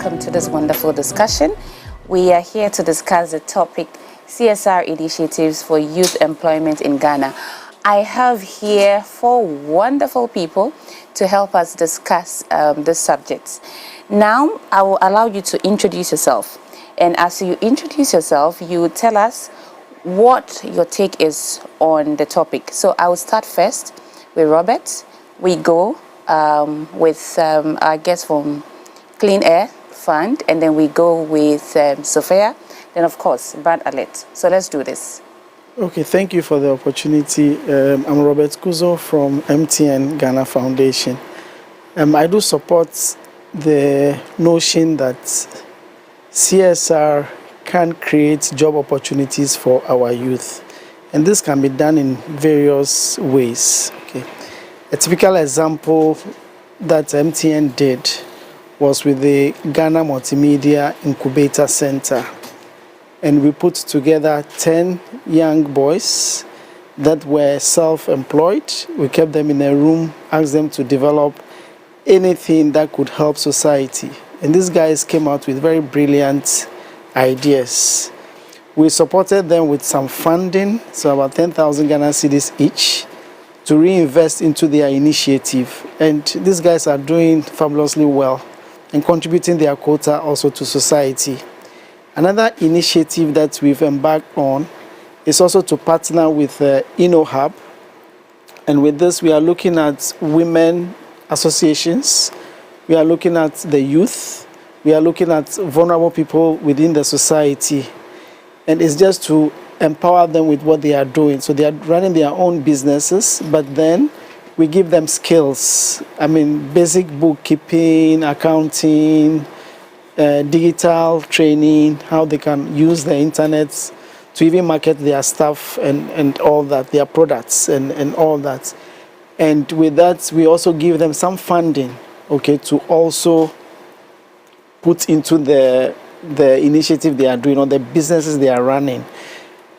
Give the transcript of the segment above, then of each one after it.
welcome to this wonderful discussion. We are here to discuss the topic CSR initiatives for youth employment in Ghana. I have here 4 wonderful people to help us discuss this subject. Now, I will allow you to introduce yourself. And as you introduce yourself, you tell us what your take is on the topic. So I will start first with Robert. We go with our guest from Clean Air Fund, and then we go with Sophia, then of course, Brad Alert. So let's do this. Okay, thank you for the opportunity. I'm Robert Kuzo from MTN Ghana Foundation. I do support the notion that CSR can create job opportunities for our youth. And this can be done in various ways. Okay. A typical example that MTN did was with the Ghana Multimedia Incubator Center. And we put together 10 young boys that were self-employed. We kept them in a room, asked them to develop anything that could help society. And these guys came out with very brilliant ideas. We supported them with some funding, so about 10,000 Ghana cedis each, to reinvest into their initiative. And these guys are doing fabulously well and contributing their quota also to society. Another initiative that we've embarked on is also to partner with InnoHub. And with this, we are looking at women associations, we are looking at the youth, we are looking at vulnerable people within the society. And it's just to empower them with what they are doing. So they are running their own businesses, but then we give them skills. I mean, basic bookkeeping, accounting, digital training, how they can use the internet to even market their stuff and all that, their products and all that. And with that, we also give them some funding, okay, to also put into the initiative they are doing or the businesses they are running.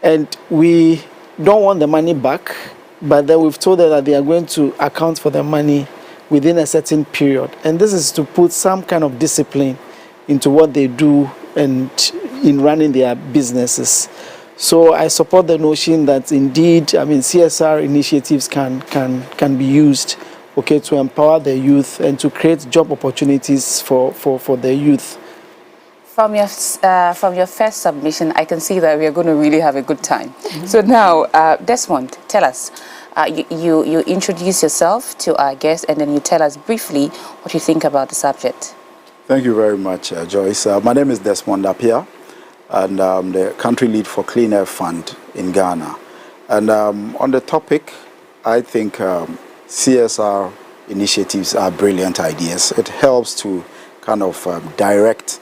And we don't want the money back, but then we've told them that they are going to account for the money within a certain period. And this is to put some kind of discipline into what they do and in running their businesses. So I support the notion that indeed, I mean, CSR initiatives can be used, okay, to empower the youth and to create job opportunities for the youth. From your first submission, I can see that we are going to really have a good time. Mm-hmm. So now, Desmond, tell us. You introduce yourself to our guest, and then you tell us briefly what you think about the subject. Thank you very much, Joyce. My name is Desmond Apia, and I'm the country lead for Clean Air Fund in Ghana. And on the topic, I think CSR initiatives are brilliant ideas. It helps to kind of direct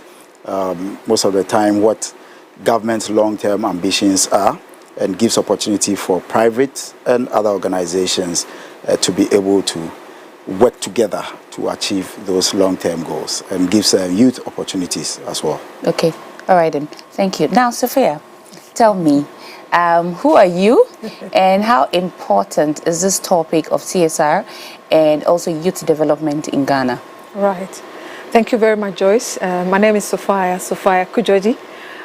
most of the time what government's long-term ambitions are, and gives opportunity for private and other organizations to be able to work together to achieve those long-term goals, and gives youth opportunities as well. Okay, all right then, thank you. Now, Sophia, tell me, who are you and how important is this topic of CSR and also youth development in Ghana? Right. Thank you very much, Joyce. My name is Sophia Kujoji.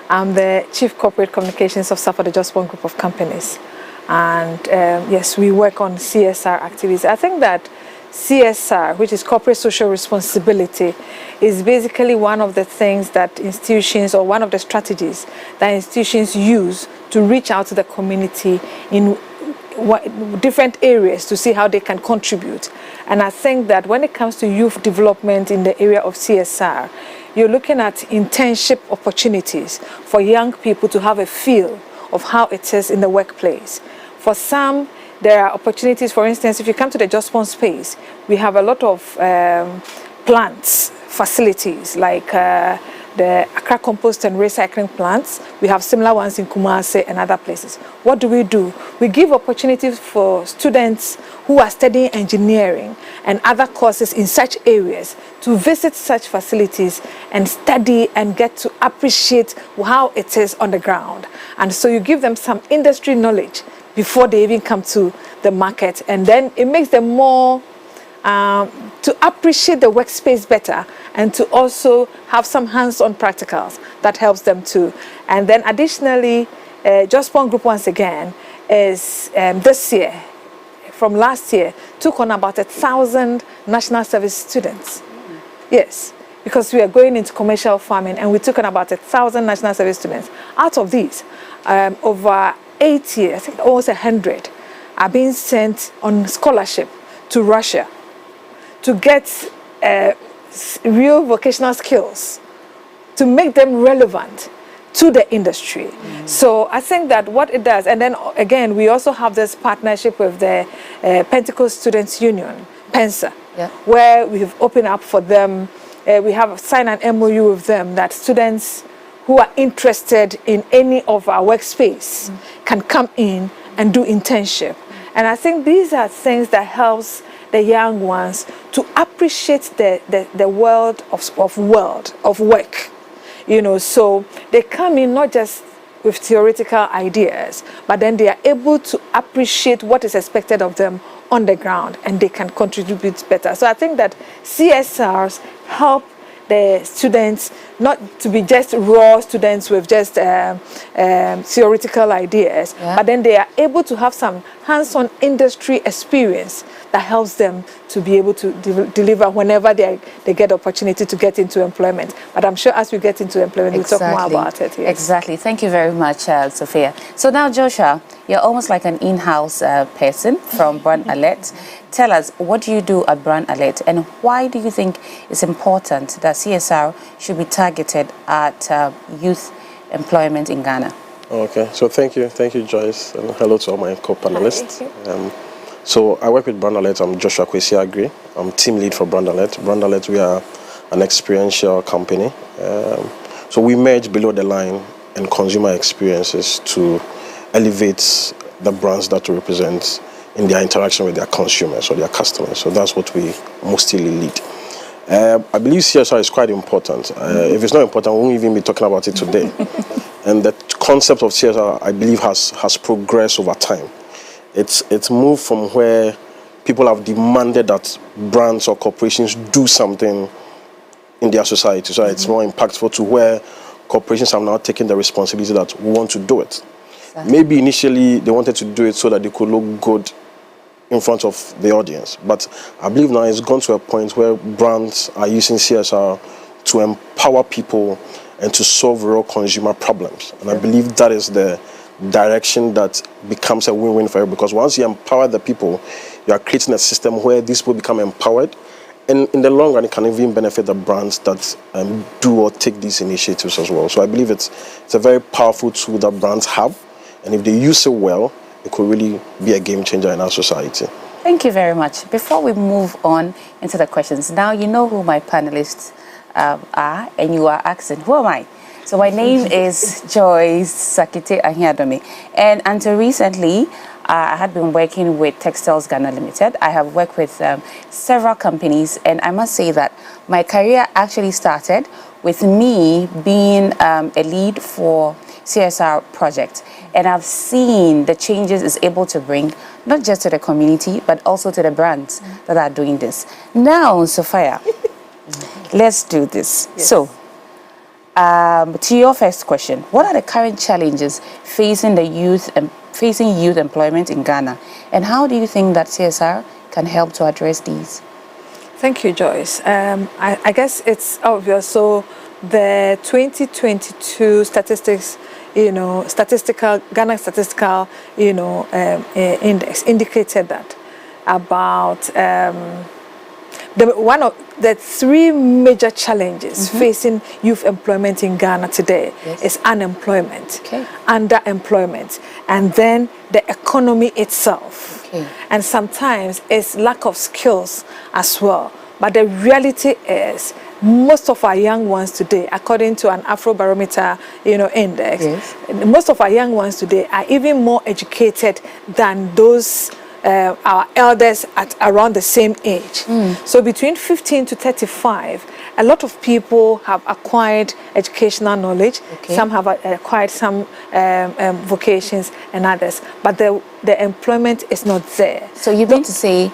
I'm the Chief Corporate Communications Officer for the Just One Group of Companies. And yes, we work on CSR activities. I think that CSR, which is corporate social responsibility, is basically one of the things that institutions, or one of the strategies that institutions use to reach out to the community in different areas to see how they can contribute. And I think that when it comes to youth development in the area of CSR, you're looking at internship opportunities for young people to have a feel of how it is in the workplace. For some, there are opportunities. For instance, if you come to the Just One space, we have a lot of plants, facilities like the Accra Compost and Recycling plants. We have similar ones in Kumasi and other places. What do? We give opportunities for students who are studying engineering and other courses in such areas to visit such facilities and study and get to appreciate how it is on the ground. And so you give them some industry knowledge before they even come to the market, and then it makes them more to appreciate the workspace better and to also have some hands-on practicals that helps them too. And then additionally, Just One Group once again is this year, from last year, took on about 1,000 national service students. Yes, because we are going into commercial farming and we took on about 1,000 national service students. Out of these, over 80, I think almost 100, are being sent on scholarship to Russia to get real vocational skills to make them relevant to the industry. So I think that what it does, and then again, we also have this partnership with the Pentecost Students Union, PENSA, where we've opened up for them. We have signed an MOU with them that students who are interested in any of our workspace can come in and do internship. And I think these are things that helps the young ones to appreciate the world of work. You know, so they come in not just with theoretical ideas, but then they are able to appreciate what is expected of them on the ground and they can contribute better. So I think that CSRs help the students not to be just raw students with just theoretical ideas, but then they are able to have some hands-on industry experience that helps them to be able to deliver whenever they get opportunity to get into employment. But I'm sure as we get into employment, we'll talk more about it. Yes. Exactly. Thank you very much, Sophia. So now, Joshua, you're almost like an in-house person from Brand Alert. Tell us, what do you do at Brand Alert, and why do you think it's important that CSR should be targeted at youth employment in Ghana? Okay, so thank you, Joyce, and hello to all my co-panelists. So I work with Brand Alert. I'm Joshua Kwesi Agri. I'm team lead for Brand Alert. Brand Alert, we are an experiential company. So we merge below the line and consumer experiences to elevate the brands that we represent in their interaction with their consumers or their customers. So that's what we mostly lead. I believe CSR is quite important. If it's not important, we won't even be talking about it today. And the concept of CSR, I believe, has progressed over time. It's moved from where people have demanded that brands or corporations do something in their society, so it's more impactful, to where corporations have now taken the responsibility that we want to do it. Exactly. Maybe initially they wanted to do it so that they could look good in front of the audience, but I believe now it's gone to a point where brands are using CSR to empower people and to solve real consumer problems. And I believe that is the direction that becomes a win-win for everybody, because once you empower the people, you are creating a system where these people become empowered, and in the long run it can even benefit the brands that do or take these initiatives as well. So I believe it's a very powerful tool that brands have, and if they use it well, it could really be a game changer in our society. Thank you very much. Before we move on into the questions, now you know who my panelists are, and you are asking, who am I? So my name is Joyce Sakite Ahiadome, and until recently, I had been working with Textiles Ghana Limited. I have worked with several companies, and I must say that my career actually started with me being a lead for CSR project, and I've seen the changes it's able to bring, not just to the community, but also to the brands that are doing this. Now, Sophia, let's do this. Yes. So, to your first question, what are the current challenges facing youth employment in Ghana, and how do you think that CSR can help to address these? Thank you, Joyce. I guess it's obvious. So the 2022 statistics, Ghana Statistical, Index indicated that about one of the three major challenges facing youth employment in Ghana today is unemployment, underemployment, and then the economy itself. And sometimes it's lack of skills as well. But the reality is, most of our young ones today, according to an Afrobarometer, index, most of our young ones today are even more educated than those our elders at around the same age. So between 15 to 35, a lot of people have acquired educational knowledge. Some have acquired some vocations and others, but the employment is not there. So you mean to say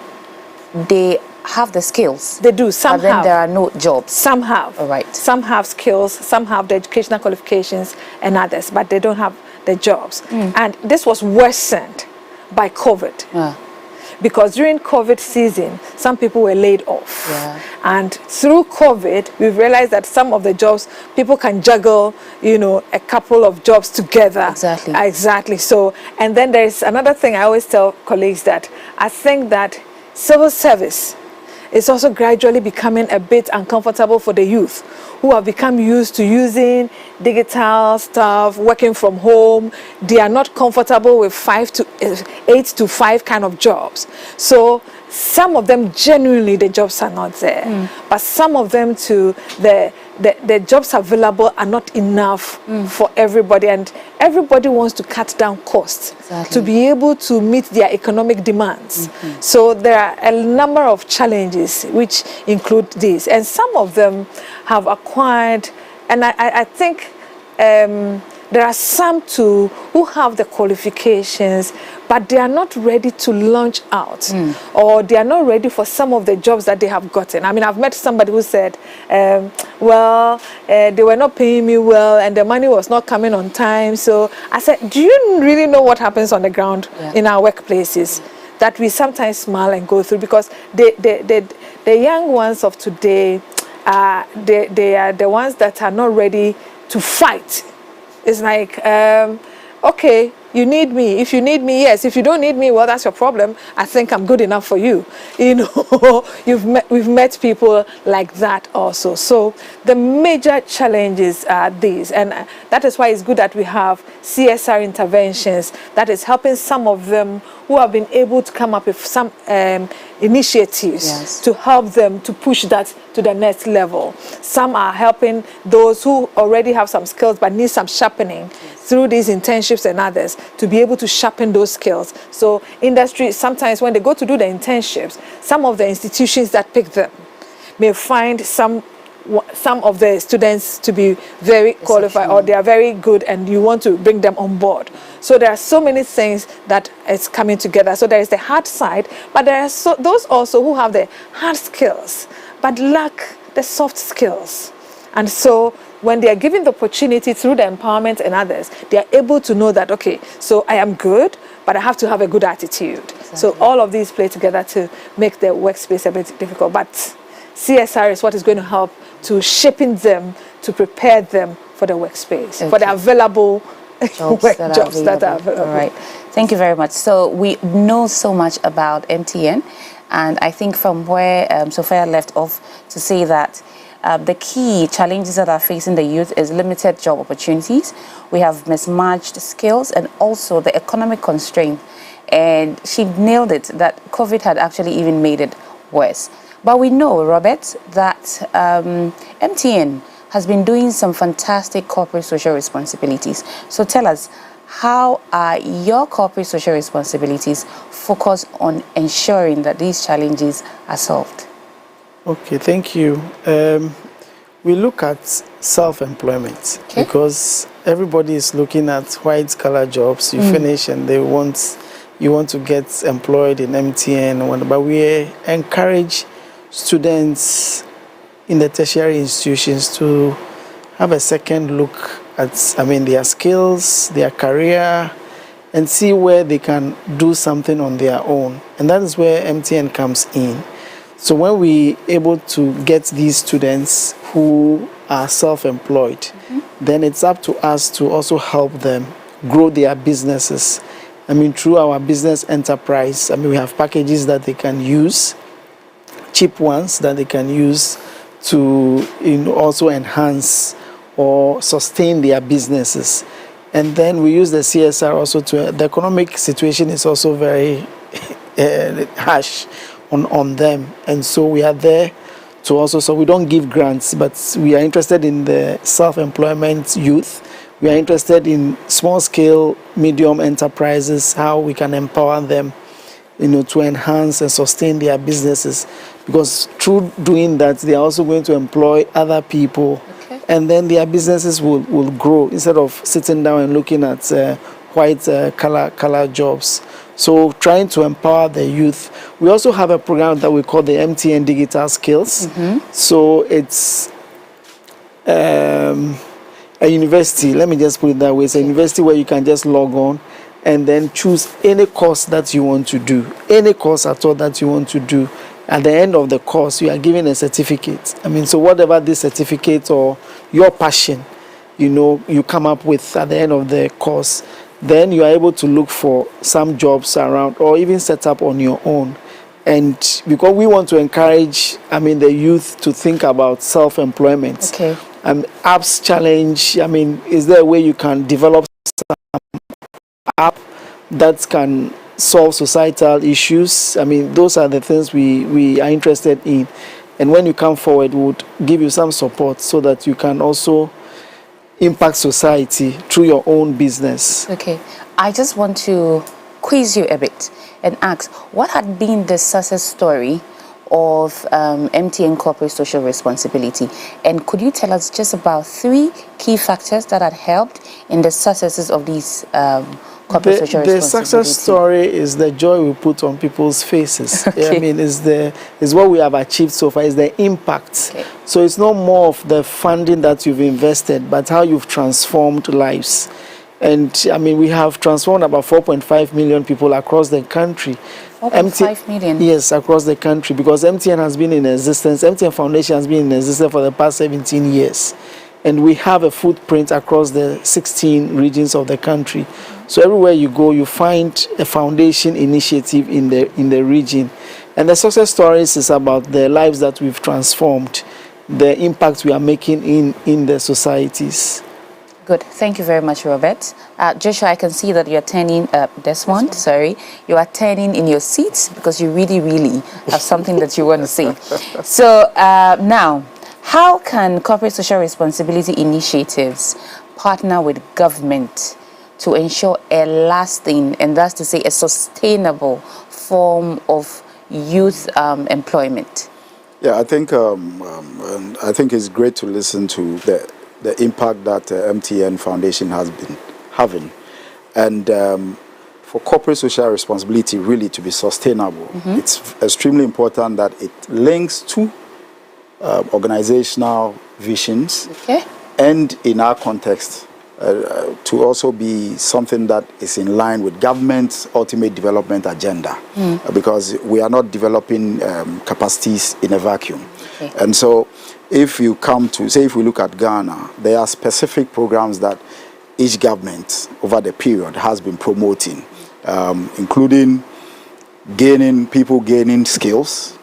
they have the skills. They do. Some but then have. there are no jobs. Some have. All right. Some have skills, some have the educational qualifications and others, but they don't have the jobs. And this was worsened by COVID. Yeah. Because during COVID season, some people were laid off. Yeah. And through COVID, we've realized that some of the jobs, people can juggle, you know, a couple of jobs together. Exactly. Exactly. So, and then there's another thing I always tell colleagues that I think that civil service is also gradually becoming a bit uncomfortable for the youth who have become used to using digital stuff, working from home. They are not comfortable with 8 to 5 kind of jobs. So some of them, genuinely, the jobs are not there. But some of them too, the jobs available are not enough for everybody, and everybody wants to cut down costs to be able to meet their economic demands. So there are a number of challenges which include this, and some of them have acquired, and I think there are some too who have the qualifications, but they are not ready to launch out, or they are not ready for some of the jobs that they have gotten. I mean, I've met somebody who said, they were not paying me well and the money was not coming on time. So I said, do you really know what happens on the ground in our workplaces that we sometimes smile and go through? Because the young ones of today, they are the ones that are not ready to fight. It's like, okay, you need me. If you need me, yes. If you don't need me, well, that's your problem. I think I'm good enough for you. You know, we've met people like that also. So the major challenges are these, and that is why it's good that we have CSR interventions that is helping some of them who have been able to come up with some initiatives to help them to push that to the next level. Some are helping those who already have some skills but need some sharpening through these internships and others to be able to sharpen those skills. So industry, sometimes when they go to do the internships, some of the institutions that pick them may find some of the students to be very qualified, or they are very good and you want to bring them on board. So there are so many things that is coming together. So there is the hard side, but there are those also who have the hard skills but lack the soft skills. And so when they are given the opportunity through the empowerment and others, they are able to know that, okay, so I am good, but I have to have a good attitude. So all of these play together to make the workspace a bit difficult. But CSR is what is going to help to shaping them, to prepare them for the workspace, for the available jobs that are available. All right. Thank you very much. So we know so much about MTN, and I think from where Sophia left off to say that the key challenges that are facing the youth is limited job opportunities. We have mismatched skills and also the economic constraint. And she nailed it, that COVID had actually even made it worse. But we know, Robert, that MTN has been doing some fantastic corporate social responsibilities. So tell us, how are your corporate social responsibilities focused on ensuring that these challenges are solved? Okay, thank you. We look at self-employment because everybody is looking at white-collar jobs. You finish and you want to get employed in MTN, but we encourage students in the tertiary institutions to have a second look at, their skills, their career, and see where they can do something on their own. And that is where MTN comes in. So when we able to get these students who are self-employed, then it's up to us to also help them grow their businesses. Through our business enterprise, we have packages that they can use, cheap ones that they can use to also enhance or sustain their businesses. And then we use the CSR also the economic situation is also very harsh on them. And so we are there to also, so we don't give grants, but we are interested in the self-employment youth. We are interested in small-scale, medium enterprises, how we can empower them, to enhance and sustain their businesses. Because through doing that, they are also going to employ other people, and then their businesses will grow instead of sitting down and looking at white collar jobs. So trying to empower the youth. We also have a program that we call the MTN Digital Skills. So it's a university, let me just put it that way. It's a university where you can just log on and then choose any course that you want to do, any course at all that you want to do. At the end of the course, you are given a certificate. I mean, so whatever this certificate or your passion, you know, you come up with at the end of the course, then you are able to look for some jobs around or even set up on your own. And because we want to encourage, I mean, the youth to think about self-employment. Okay. Apps challenge, I mean, is there a way you can develop some app that can solve societal issues? I mean, those are the things we are interested in. And when you come forward, we would give you some support so that you can also impact society through your own business. Okay. I just want to quiz you a bit and ask, what had been the success story of MTN Corporate Social Responsibility? And could you tell us just about 3 key factors that had helped in the successes of these corporate social responsibility? The success story is the joy we put on people's faces. Okay. I mean, is what we have achieved so far, is the impact. Okay. So it's not more of the funding that you've invested, but how you've transformed lives. And I mean, we have transformed about 4.5 million people across the country. 4.5 million? Yes, across the country, because MTN has been in existence. MTN Foundation has been in existence for the past 17 years. And we have a footprint across the 16 regions of the country. So everywhere you go, you find a foundation initiative in the region. And the success stories is about the lives that we've transformed, the impact we are making in the societies. Good. Thank you very much, Robert. Joshua, I can see that you're turning, Desmond, sorry. You are turning in your seats because you really, really have something that you want to say. So now, how can corporate social responsibility initiatives partner with government to ensure a lasting, and that's to say a sustainable form of youth employment? Yeah, I think it's great to listen to the impact that MTN Foundation has been having. And for corporate social responsibility really to be sustainable, it's extremely important that it links to organizational visions, and in our context, to also be something that is in line with government's ultimate development agenda, because we are not developing capacities in a vacuum. And so if you come to, say if we look at Ghana, there are specific programs that each government over the period has been promoting, including people gaining skills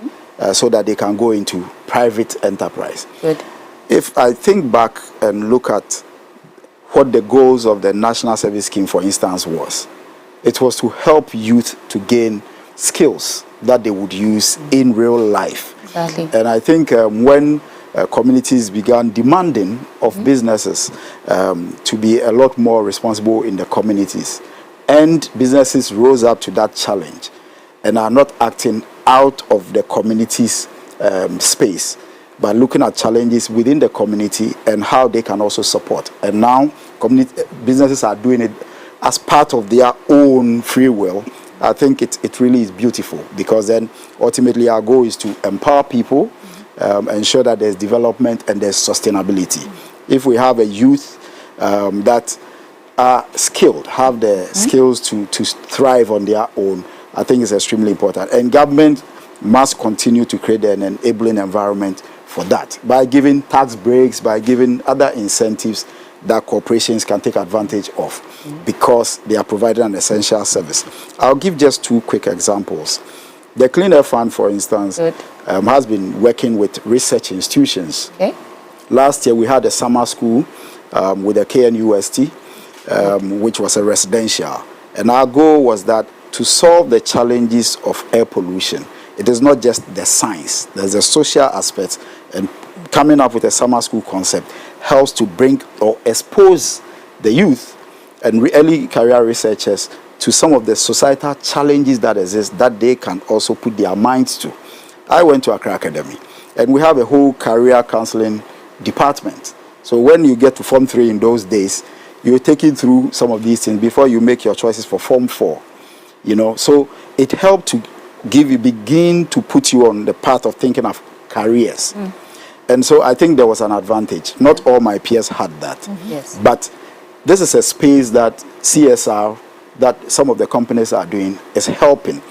so that they can go into private enterprise. Good. If I think back and look at what the goals of the National Service Scheme, for instance, was, it was to help youth to gain skills that they would use in real life. Exactly. And I think when communities began demanding of businesses to be a lot more responsible in the communities, and businesses rose up to that challenge and are not acting out of the community's space, but looking at challenges within the community and how they can also support. And now businesses are doing it as part of their own free will. I think it really is beautiful, because then ultimately our goal is to empower people, ensure that there's development and there's sustainability. If we have a youth that are skilled, have the skills to thrive on their own, I think it's extremely important. And government must continue to create an enabling environment for that, by giving tax breaks, by giving other incentives that corporations can take advantage of, because they are providing an essential service. I'll give just 2 quick examples. The Clean Air Fund, for instance, has been working with research institutions. Last year we had a summer school with the KNUST, which was a residential. And our goal was that to solve the challenges of air pollution, it is not just the science, there's a social aspect, and coming up with a summer school concept helps to bring or expose the youth and early career researchers to some of the societal challenges that exist that they can also put their minds to. I went to Accra Academy, and we have a whole career counseling department. So when you get to Form 3 in those days, you're taking through some of these things before you make your choices for Form 4. you know. So it helped to begin to put you on the path of thinking of careers. And so I think there was an advantage. Not all my peers had that. Yes. But this is a space that CSR, that some of the companies are doing, is helping.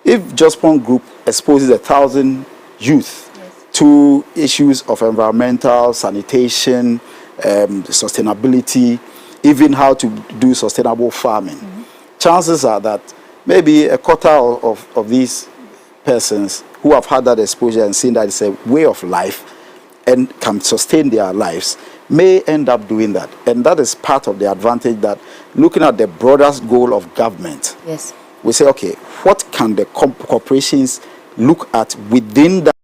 If Just One Group exposes 1,000 youth to issues of environmental, sanitation, sustainability, even how to do sustainable farming, chances are that maybe a quarter of these persons who have had that exposure and seen that it's a way of life and can sustain their lives may end up doing that. And that is part of the advantage, that looking at the broader goal of government, Yes. we say, okay, what can the corporations look at within that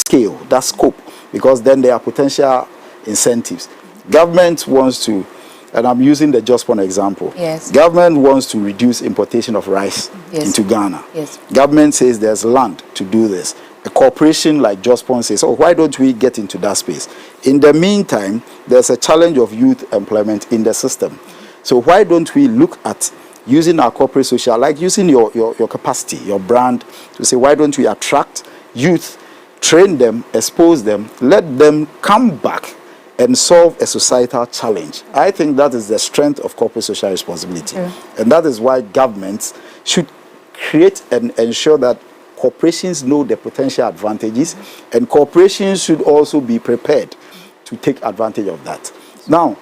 scale, that scope? Because then there are potential incentives. Government wants to, and I'm using the Just One example. Yes. Government wants to reduce importation of rice into Ghana. Yes. Government says there's land to do this. A corporation like Just One says, oh, why don't we get into that space? In the meantime, there's a challenge of youth employment in the system. So why don't we look at using our corporate social, like using your capacity, your brand, to say, why don't we attract youth, train them, expose them, let them come back and solve a societal challenge. I think that is the strength of corporate social responsibility. And that is why governments should create and ensure that corporations know the potential advantages, and corporations should also be prepared to take advantage of that. Now,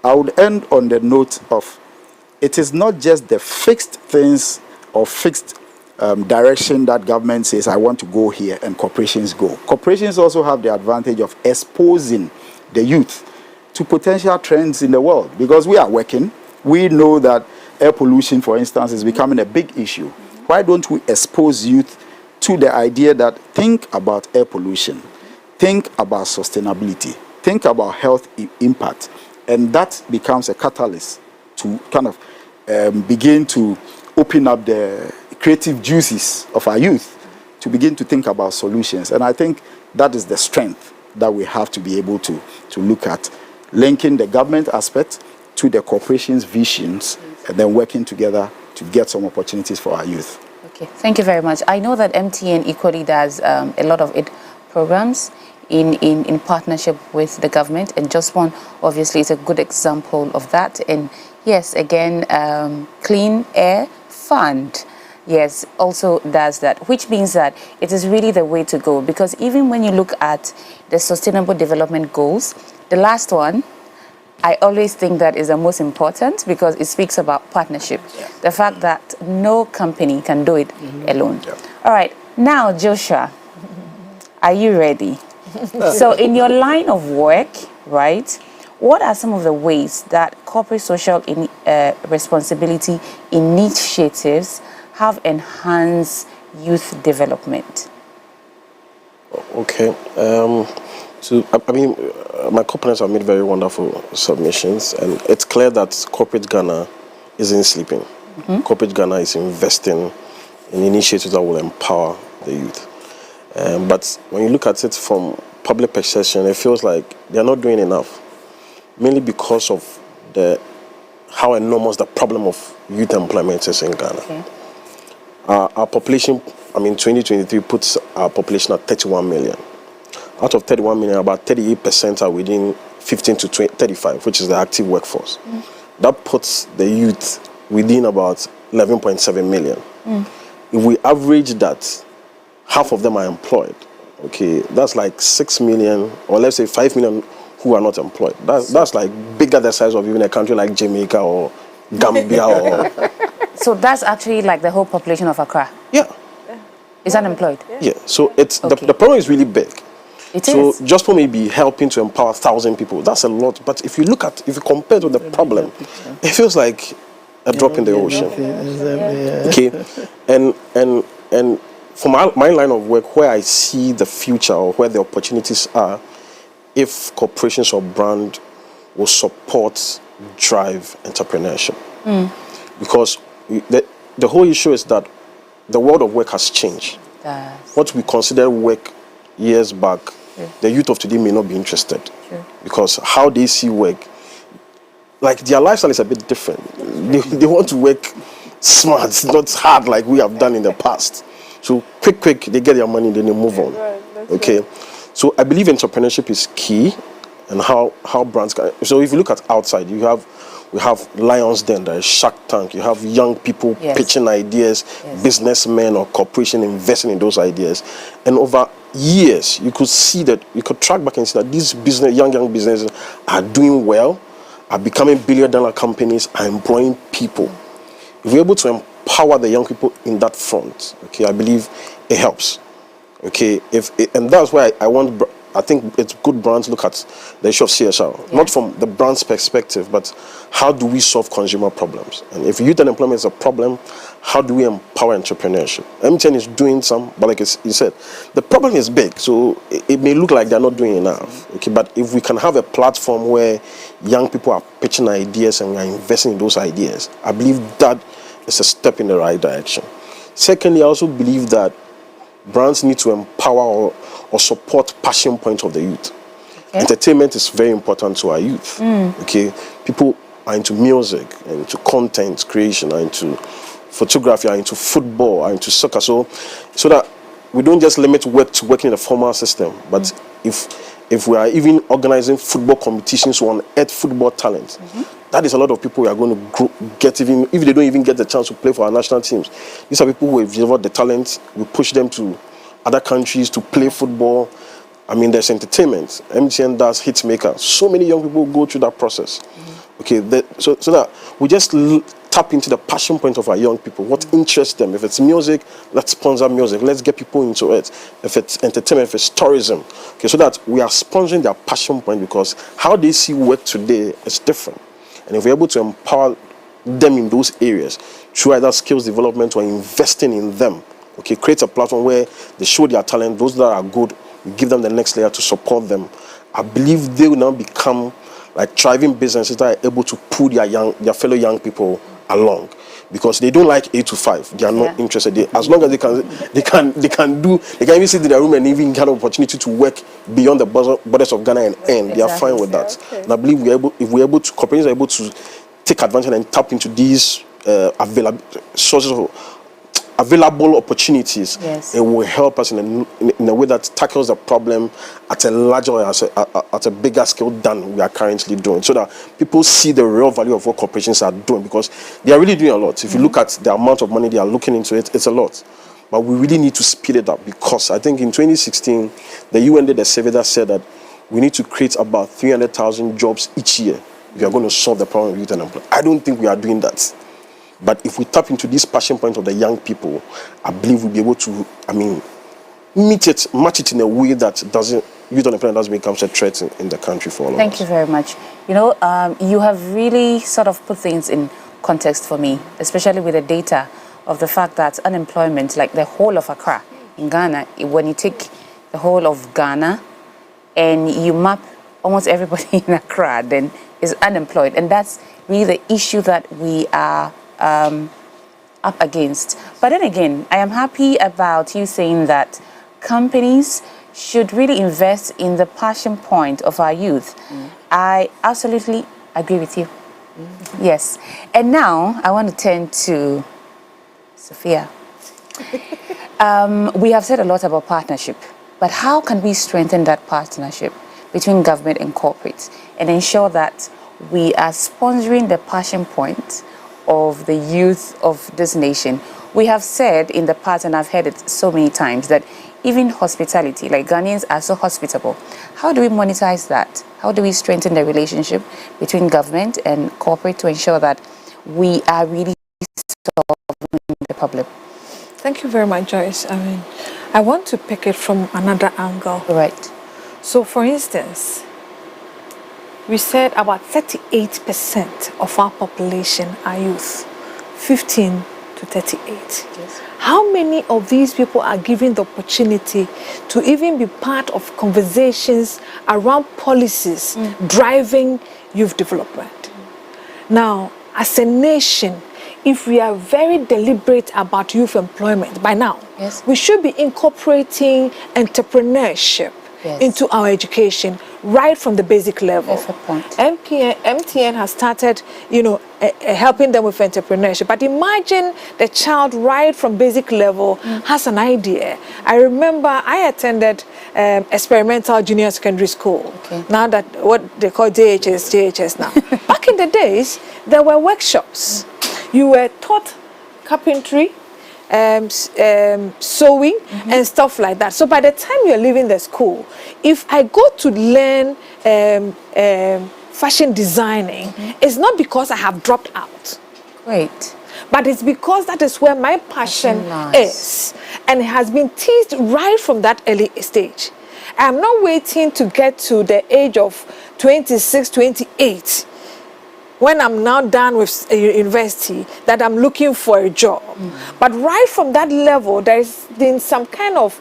I would end on the note of, it is not just the fixed things or fixed direction that government says, I want to go here, and corporations go. Corporations also have the advantage of exposing the youth to potential trends in the world, because we are working. We know that air pollution, for instance, is becoming a big issue. Why don't we expose youth to the idea that think about air pollution, think about sustainability, think about health impact, and that becomes a catalyst to kind of begin to open up the creative juices of our youth to begin to think about solutions. And I think that is the strength that we have to be able to look at, linking the government aspect to the corporation's visions, and then working together to get some opportunities for our youth. Okay, thank you very much. I know that MTN equally does a lot of its programs in partnership with the government, and Just One obviously is a good example of that. And yes, again, Clean Air Fund, yes, also does that, which means that it is really the way to go, because even when you look at the Sustainable Development Goals, the last one, I always think that is the most important, because it speaks about partnership. The fact that no company can do it alone. All right, now Joshua, are you ready? So in your line of work, right, what are some of the ways that corporate social responsibility initiatives have enhanced youth development? Okay. I mean, my companies have made very wonderful submissions, and it's clear that corporate Ghana isn't sleeping. Corporate Ghana is investing in initiatives that will empower the youth. But when you look at it from public perception, it feels like they're not doing enough, mainly because of how enormous the problem of youth employment is in Ghana. Okay. Our population, 2023 puts our population at 31 million. Out of 31 million, about 38% are within 15 to 35, which is the active workforce. That puts the youth within about 11.7 million. If we average that, half of them are employed. Okay, that's like 6 million, or let's say 5 million who are not employed. That's like bigger the size of even a country like Jamaica or Gambia or... So that's actually like the whole population of Accra? Yeah. Is unemployed? Yeah, so it's Okay. the problem is really big. It So is. just for maybe helping to empower 1,000 people, that's a lot. But if you compare it with the problem, it feels like a drop in the ocean. Okay, and for my line of work, where I see the future or where the opportunities are, if corporations or brand will support drive entrepreneurship, because the whole issue is that the world of work has changed. What we consider work years back, the youth of today may not be interested, because how they see work, like their lifestyle is a bit different. They want to work smart, not hard like we have done in the past. So quick, they get their money, then they move on. Okay, so I believe entrepreneurship is key, and how brands can. So if you look at outside, we have Lions Den, there is Shark Tank. You have young people pitching ideas, businessmen or corporation investing in those ideas, and over years you could see that, you could track back and see that these young businesses are doing well, are becoming billion-dollar companies, are employing people. If we're able to empower the young people in that front, okay, I believe it helps. Okay, and that's why I think it's good brands look at the issue of CSR, not from the brand's perspective, but how do we solve consumer problems? And if youth unemployment is a problem, how do we empower entrepreneurship? MTN is doing some, but like you said, the problem is big, so it may look like they're not doing enough. Okay, but if we can have a platform where young people are pitching ideas and we are investing in those ideas, I believe that is a step in the right direction. Secondly, I also believe that brands need to empower or support passion points of the youth. Okay. Entertainment is very important to our youth. Okay, people are into music, and into content creation, are into photography, are into football, are into soccer. So that we don't just limit work to working in a formal system, but if we are even organizing football competitions to unearth football talent, that is a lot of people we are going to get, even if they don't even get the chance to play for our national teams. These are people who have developed the talent. We push them to other countries to play football. I mean, there's entertainment. MTN does Hitmaker. So many young people go through that process. Okay, so that we just tap into the passion point of our young people. What interests them? If it's music, let's sponsor music. Let's get people into it. If it's entertainment, if it's tourism, okay, so that we are sponsoring their passion point, because how they see work today is different. And if we're able to empower them in those areas through either skills development or investing in them, okay, create a platform where they show their talent, those that are good, we give them the next layer to support them. I believe they will now become like thriving businesses that are able to pull their fellow young people along, because they don't like 8 to 5. They are not interested. As long as they can even sit in their room and even get an opportunity to work beyond the borders of Ghana and earn. They are fine with that. Okay. And I believe corporations are able to take advantage and tap into these sources of available opportunities. It will help us in a way that tackles the problem at a larger, at a bigger scale than we are currently doing, so that people see the real value of what corporations are doing, because they are really doing a lot. If you look at the amount of money they are looking into it, it's a lot. But we really need to speed it up, because I think in 2016, the UN did a survey that said that we need to create about 300,000 jobs each year if we are going to solve the problem of youth unemployment. I don't think we are doing that. But if we tap into this passion point of the young people, I believe we'll be able to, match it in a way that youth unemployment doesn't become a threat in the country for all of us. Thank you very much. You know, you have really sort of put things in context for me, especially with the data of the fact that unemployment, like the whole of Accra in Ghana, when you take the whole of Ghana and you map almost everybody in Accra, then is unemployed. And that's really the issue that we are up against. But then again, I am happy about you saying that companies should really invest in the passion point of our youth. I absolutely agree with you. Yes. And now I want to turn to Sophia. We have said a lot about partnership, but how can we strengthen that partnership between government and corporate and ensure that we are sponsoring the passion point of the youth of this nation? We have said in the past, and I've heard it so many times, that even hospitality, like Ghanaians are so hospitable. How do we monetize that? How do we strengthen the relationship between government and corporate to ensure that we are really solving the problem? Thank you very much, Joyce. I want to pick it from another angle. Right. So, for instance, we said about 38% of our population are youth, 15 to 38. Yes. How many of these people are given the opportunity to even be part of conversations around policies driving youth development? Now, as a nation, if we are very deliberate about youth employment by now, we should be incorporating entrepreneurship into our education right from the basic level. Point. MTN has started, helping them with entrepreneurship. But imagine the child right from basic level has an idea. I remember I attended experimental junior secondary school. Okay. Now that what they call JHS now. Back in the days, there were workshops. You were taught carpentry, sewing and stuff like that. So by the time you're leaving the school, if I go to learn fashion designing, it's not because I have dropped out. Great. But it's because that is where my passion is. And it has been teased right from that early stage. I'm not waiting to get to the age of 26, 28, when I'm now done with university, that I'm looking for a job. But right from that level, there's been some kind of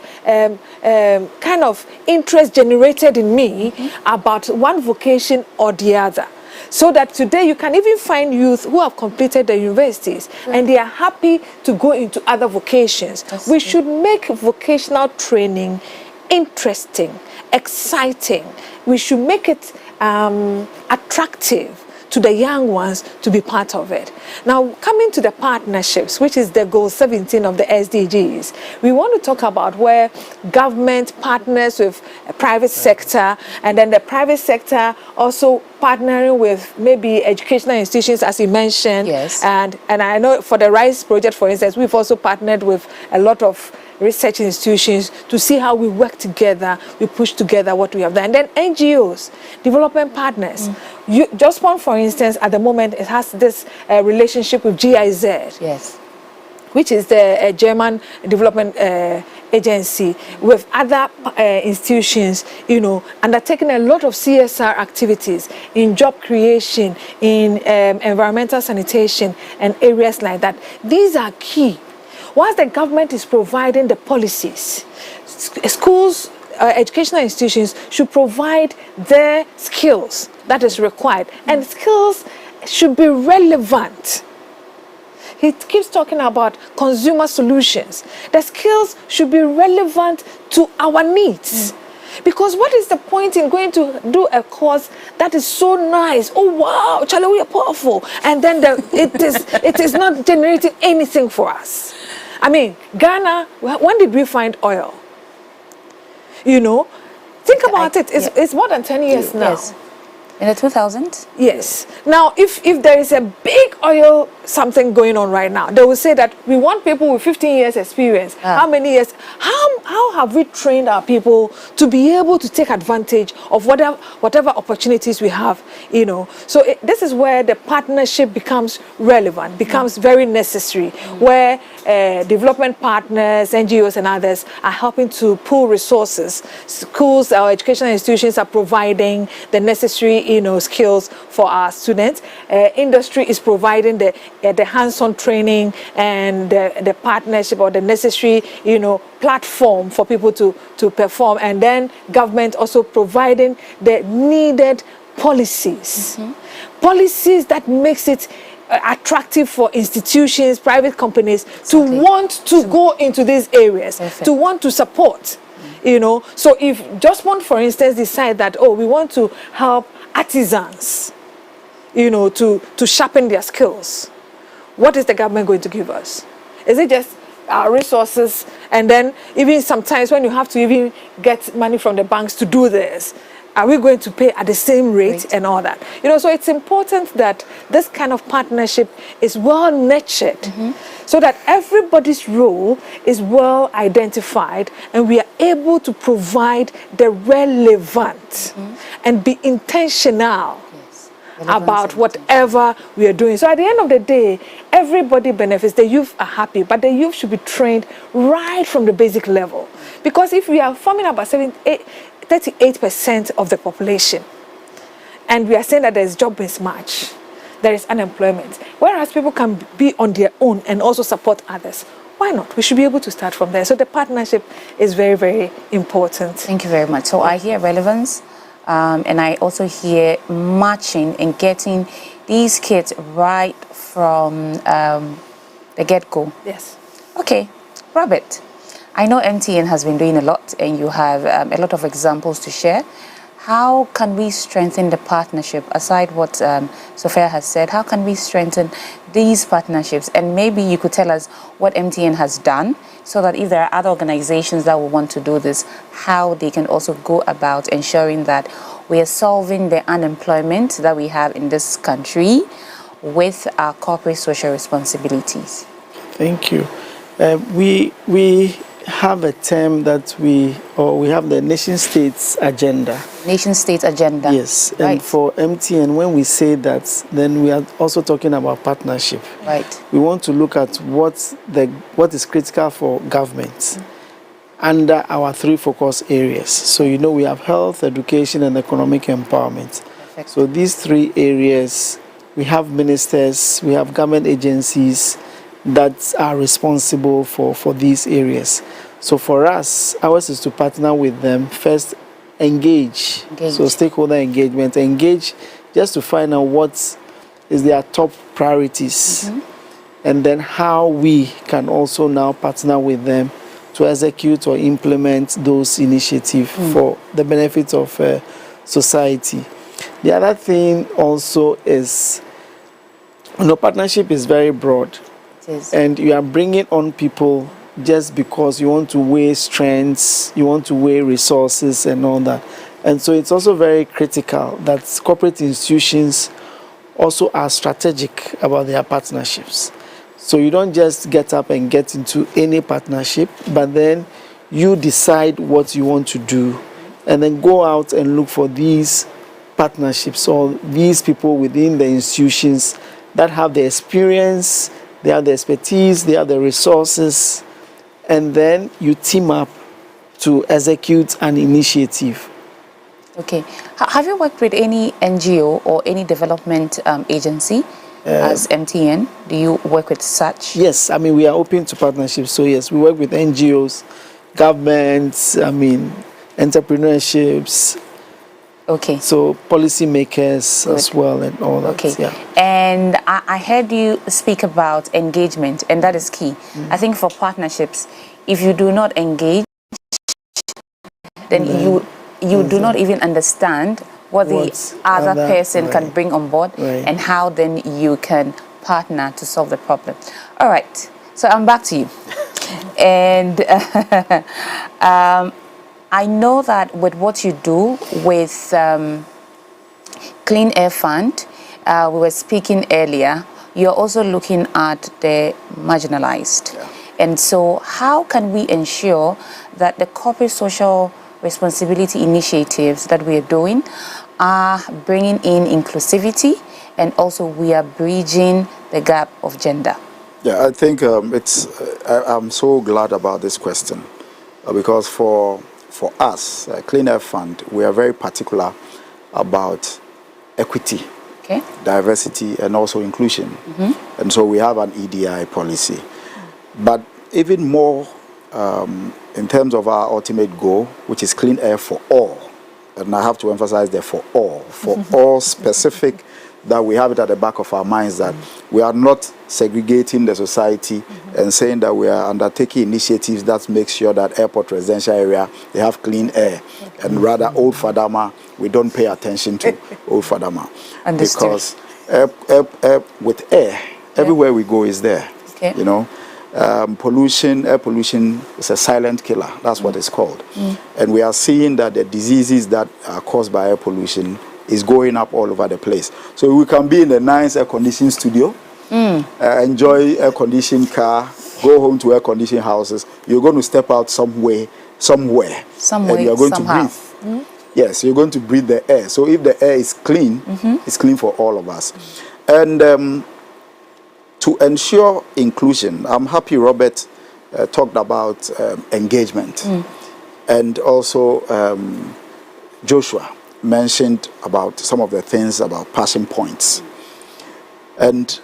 interest generated in me about one vocation or the other. So that today you can even find youth who have completed the universities and they are happy to go into other vocations. We should make vocational training interesting, exciting. We should make it attractive to the young ones to be part of it. Now, coming to the partnerships, which is the goal 17 of the SDGs, we want to talk about where government partners with a private sector, and then the private sector also partnering with maybe educational institutions, as you mentioned. Yes. And I know for the RISE project, for instance, we've also partnered with a lot of research institutions to see how we work together, we push together what we have done. And then NGOs, development partners. Just one, for instance, at the moment, it has this relationship with GIZ. Yes. Which is the German development agency, with other institutions, undertaking a lot of CSR activities in job creation, in environmental sanitation, and areas like that. These are key. Once the government is providing the policies, schools, educational institutions should provide their skills that is required, and skills should be relevant. He keeps talking about consumer solutions. The skills should be relevant to our needs. Because what is the point in going to do a course that is so nice? Oh wow, Charlie, we are powerful, and then it is not generating anything for us. I mean, Ghana, when did we find oil? Think about it. It's more than 10 years now. Yes. In the 2000s? Yes. Now, if there is a big oil something going on right now, they will say that we want people with 15 years experience. How many years? How have we trained our people to be able to take advantage of whatever opportunities we have, So this is where the partnership becomes relevant, becomes very necessary, where development partners, NGOs and others are helping to pool resources. Schools, our educational institutions are providing the necessary skills for our students. Industry is providing the hands-on training and the partnership or the necessary platform for people to perform, and then government also providing the needed policies. Policies that makes it attractive for institutions, private companies to want to go into these areas, to want to support. So if just one, for instance, decide that, we want to help artisans, to sharpen their skills, what is the government going to give us? Is it just our resources, and then even sometimes when you have to even get money from the banks to do this, are we going to pay at the same rate and all that? So it's important that this kind of partnership is well nurtured, so that everybody's role is well identified, and we are able to provide the relevant and be intentional about whatever we are doing. So at the end of the day, everybody benefits. The youth are happy, but the youth should be trained right from the basic level. Because if we are forming about 38% of the population, and we are saying that there is job mismatch, there is unemployment, whereas people can be on their own and also support others, why not? We should be able to start from there. So the partnership is very, very important. Thank you very much. So I hear relevance, and I also hear matching and getting these kids right from the get-go. Yes. Okay, Robert, I know MTN has been doing a lot, and you have a lot of examples to share. How can we strengthen the partnership? Aside what Sophia has said, how can we strengthen these partnerships? And maybe you could tell us what MTN has done, so that if there are other organizations that will want to do this, how they can also go about ensuring that we are solving the unemployment that we have in this country with our corporate social responsibilities. Thank you. We have a term that we have the nation states agenda. Nation state agenda. Yes, and right. for MTN, when we say that, then we are also talking about partnership. Right. We want to look at what is critical for government under our 3 focus areas. So we have health, education, and economic empowerment. Perfect. So these 3 areas, we have ministers, we have government agencies that are responsible for these areas. So for us, ours is to partner with them. First, engage. So stakeholder engagement. Engage just to find out what is their top priorities. And then how we can also now partner with them to execute or implement those initiatives for the benefit of society. The other thing also is, partnership is very broad. And you are bringing on people just because you want to weigh strengths, you want to weigh resources and all that. And so it's also very critical that corporate institutions also are strategic about their partnerships. So you don't just get up and get into any partnership, but then you decide what you want to do and then go out and look for these partnerships or these people within the institutions that have the experience, they have the expertise, they have the resources, and then you team up to execute an initiative. Okay. Have you worked with any NGO or any development agency as MTN? Do you work with such? Yes, we are open to partnerships. So yes, we work with NGOs, governments, entrepreneurships. Okay. So policymakers as well and all that. Okay. Yeah. And I heard you speak about engagement, and that is key. I think for partnerships, if you do not engage, then you do not even understand what the other person can bring on board and how then you can partner to solve the problem. All right. So I'm back to you. And I know that with what you do with Clean Air Fund, we were speaking earlier, you're also looking at the marginalized. Yeah. And so how can we ensure that the corporate social responsibility initiatives that we are doing are bringing in inclusivity, and also we are bridging the gap of gender? Yeah, I think I'm so glad about this question because for us, Clean Air Fund, we are very particular about equity, diversity, and also inclusion. And so we have an EDI policy. But even more in terms of our ultimate goal, which is clean air for all, and I have to emphasize that for all specific, that we have it at the back of our minds that we are not segregating the society and saying that we are undertaking initiatives that make sure that airport residential area, they have clean air. And rather, Old Fadama, we don't pay attention to Old Fadama. Understood. Because with air, everywhere we go is there. Pollution, air pollution is a silent killer. That's what it's called. And we are seeing that the diseases that are caused by air pollution is going up all over the place. So we can be in a nice air-conditioned studio, enjoy air-conditioned car, go home to air-conditioned houses. You're going to step out somewhere, and you're going to breathe. Yes, you're going to breathe the air. So if the air is clean, it's clean for all of us. And to ensure inclusion, I'm happy Robert talked about engagement. And also Joshua mentioned about some of the things about passing points. And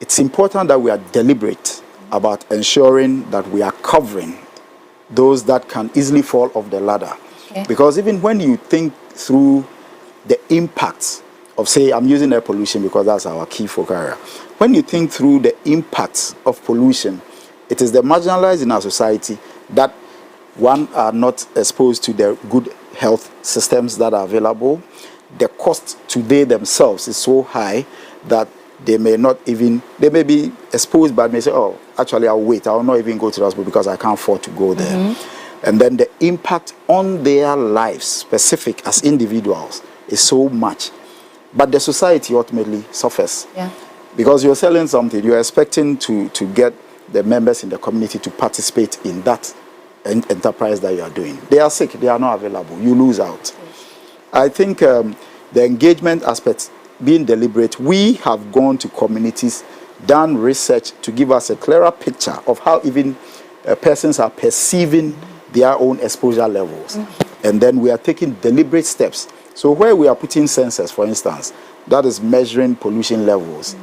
it's important that we are deliberate about ensuring that we are covering those that can easily fall off the ladder. Because even when you think through the impacts of, say, I'm using air pollution because that's our key focal area. When you think through the impacts of pollution, it is the marginalized in our society that one, are not exposed to the good health systems that are available. The cost to they themselves is so high that they may be exposed, but may say, oh, actually I'll wait, I'll not even go to the hospital because I can't afford to go there. And then the impact on their lives, specific as individuals, is so much. But the society ultimately suffers. Yeah. Because you're selling something, you're expecting to get the members in the community to participate in that enterprise that you are doing. They are sick, they are not available, you lose out. I think the engagement aspect, being deliberate, we have gone to communities, done research to give us a clearer picture of how even persons are perceiving their own exposure levels. And then we are taking deliberate steps. So where we are putting sensors, for instance, that is measuring pollution levels,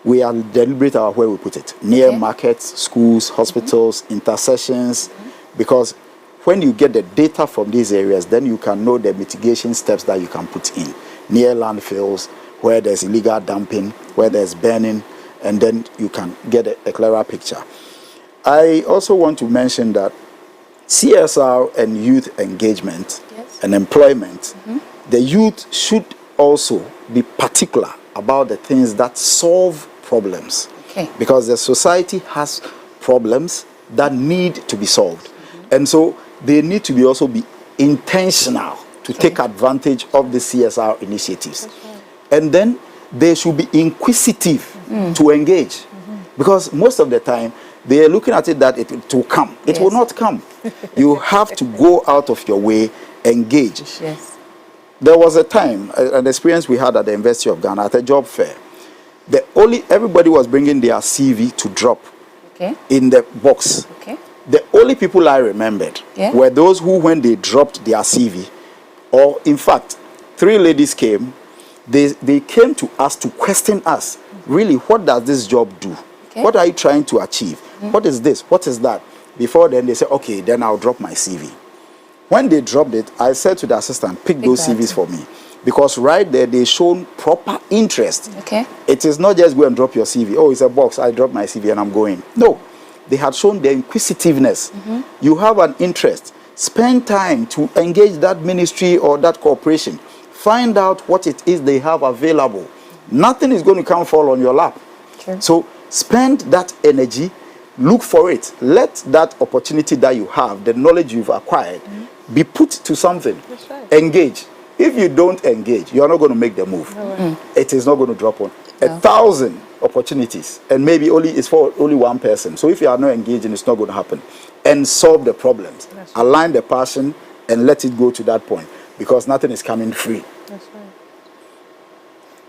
we are deliberate about where we put it. Near markets, schools, hospitals, intersections, because when you get the data from these areas, then you can know the mitigation steps that you can put in. Near landfills, where there's illegal dumping, where there's burning, and then you can get a clearer picture. I also want to mention that CSR and youth engagement and employment, the youth should also be particular about the things that solve problems. Because the society has problems that need to be solved. And so they need to also be intentional to take advantage of the CSR initiatives. And then they should be inquisitive to engage. Because most of the time, they are looking at it that it will come. It will not come. You have to go out of your way, engage. There was a time, an experience we had at the University of Ghana at a job fair. Everybody was bringing their CV to drop in the box. The only people I remembered were those who, when they dropped their CV, or in fact, 3 ladies came, they came to us to question us, really, what does this job do? What are you trying to achieve? What is this? What is that? Before then, they said, okay, then I'll drop my CV. When they dropped it, I said to the assistant, pick those CVs for me. Because right there, they shown proper interest. It is not just go and drop your CV. Oh, it's a box. I dropped my CV and I'm going. No. They had shown their inquisitiveness. You have an interest. Spend time to engage that ministry or that corporation. Find out what it is they have available. Nothing is going to come fall on your lap. So spend that energy, look for it. Let that opportunity that you have, the knowledge you've acquired, be put to something. Engage. If you don't engage, you're not going to make the move. It is not going to drop on. 1,000 opportunities, and maybe it's for only one person. So if you are not engaging, it's not going to happen. And solve the problems. Align the passion and let it go to that point, because nothing is coming free.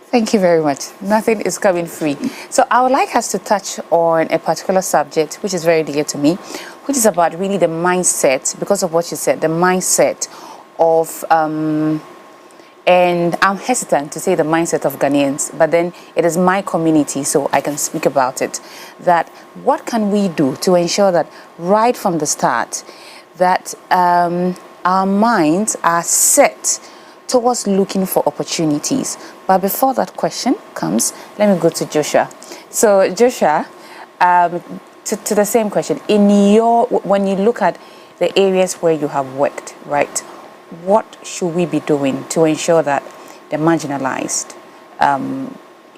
Thank you very much. Nothing is coming free. So I would like us to touch on a particular subject which is very dear to me, which is about really the mindset, because of what you said, the mindset of and I'm hesitant to say the mindset of Ghanaians, but then it is my community, so I can speak about it. That what can we do to ensure that right from the start, that our minds are set towards looking for opportunities. But before that question comes, let me go to Joshua. So Joshua, to the same question, when you look at the areas where you have worked, right? What should we be doing to ensure that the marginalized,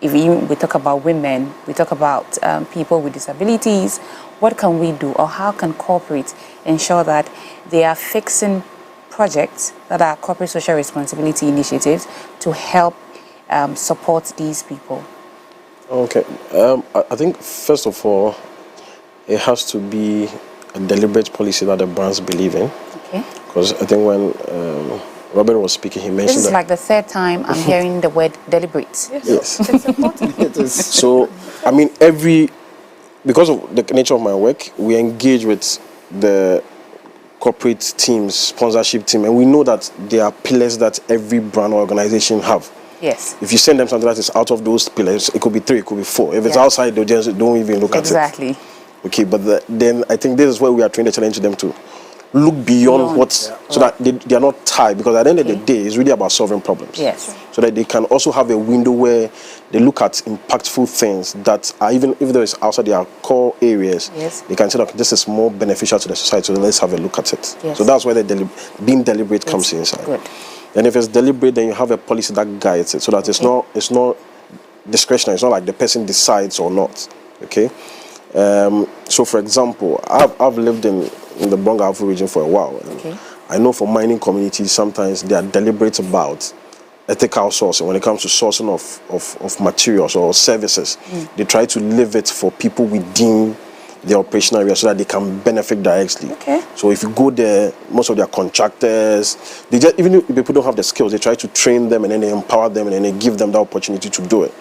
if we talk about women, we talk about people with disabilities, what can we do, or how can corporates ensure that they are fixing projects that are corporate social responsibility initiatives to help support these people? Okay, I think first of all, it has to be a deliberate policy that the brands believe in. Because I think when Robert was speaking, he mentioned this is like the third time I'm hearing the word deliberate. Yes. It's important. It is. So, I mean, because of the nature of my work, we engage with the corporate teams, sponsorship team, and we know that there are pillars that every brand or organization have. If you send them something that is out of those pillars, it could be 3, it could be 4. If it's outside, they just don't even look at it. Okay, but then I think this is where we are trying to challenge them to. look beyond what, so that they are not tied, because at the end of the day, it's really about solving problems. Yes. So that they can also have a window where they look at impactful things that are, even if there is outside their core areas, Yes. they can say, okay, this is more beneficial to the society, so let's have a look at it. Yes. So that's where the being deliberate comes inside. Good. And if it's deliberate, then you have a policy that guides it, so that it's not discretionary. It's not like the person decides or not. Okay. So, for example, I've lived in the Brong-Ahafo region for a while. And I know for mining communities, sometimes they are deliberate about ethical sourcing when it comes to sourcing of materials or services. They try to leave it for people within the operational area so that they can benefit directly. Okay. So if you go there, most of their contractors, they just, even if people don't have the skills, they try to train them and then they empower them and then they give them the opportunity to do it.